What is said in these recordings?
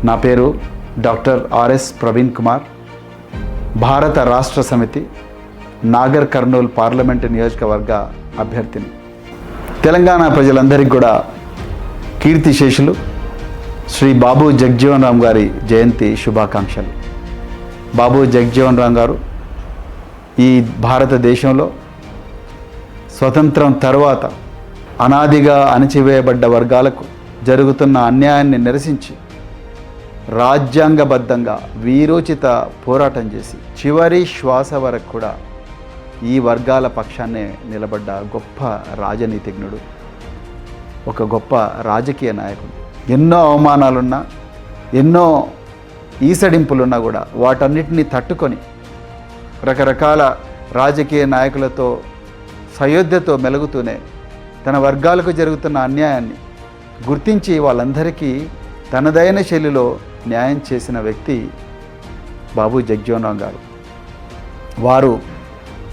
నా పేరు doctor RS Praveen Kumar, భారత రాష్ట్ర సమితి నాగర్ కర్నూల్ పార్లమెంటు నియోజకవర్గ అభ్యర్థిని. తెలంగాణ ప్రజలందరికీ కూడా కీర్తిశేషులు శ్రీ బాబు జగజ్జీవన్ రామ్ గారి జయంతి శుభాకాంక్షలు. బాబు జగజ్జీవన్ రామ్ గారు ఈ భారతదేశంలో స్వతంత్రం తర్వాత అనాదిగా అణచివేయబడ్డ వర్గాలకు జరుగుతున్న అన్యాయాన్ని నిరసించి రాజ్యాంగబద్ధంగా వీరోచిత పోరాటం చేసి చివరి శ్వాస వరకు కూడా ఈ వర్గాల పక్షాన్నే నిలబడ్డ గొప్ప రాజనీతిజ్ఞుడు, ఒక గొప్ప రాజకీయ నాయకుడు. ఎన్నో అవమానాలున్నా, ఎన్నో ఈసడింపులున్నా కూడా వాటన్నిటినీ తట్టుకొని రకరకాల రాజకీయ నాయకులతో సయోధ్యతో మెలుగుతూనే తన వర్గాలకు జరుగుతున్న అన్యాయాన్ని గుర్తించి వాళ్ళందరికీ తనదైన శైలిలో న్యాయం చేసిన వ్యక్తి బాబు జగజ్జీవన్ రామ్ గారు. వారు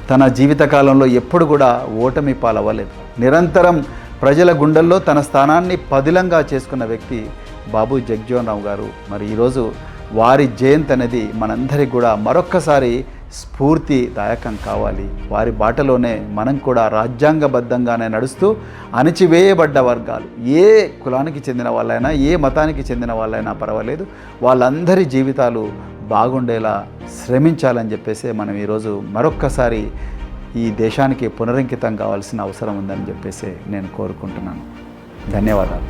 తన జీవితకాలంలో ఎప్పుడు కూడా ఓటమి పాలవ్వలేదు. నిరంతరం ప్రజల గుండెల్లో తన స్థానాన్ని పదిలంగా చేసుకున్న వ్యక్తి బాబు జగజ్జీవన్ రామ్ గారు. మరి ఈరోజు వారి జయంతి అనేది మనందరికీ కూడా మరొక్కసారి స్ఫూర్తిదాయకం కావాలి. వారి బాటలోనే మనం కూడా రాజ్యాంగబద్ధంగానే నడుస్తూ అణచివేయబడ్డ వర్గాలు, ఏ కులానికి చెందిన వాళ్ళైనా, ఏ మతానికి చెందిన వాళ్ళైనా పర్వాలేదు, వాళ్ళందరి జీవితాలు బాగుండేలా శ్రమించాలని చెప్పేసి మనం ఈరోజు మరొక్కసారి ఈ దేశానికి పునరంకితం కావాల్సిన అవసరం ఉందని చెప్పేసి నేను కోరుకుంటున్నాను. ధన్యవాదాలు.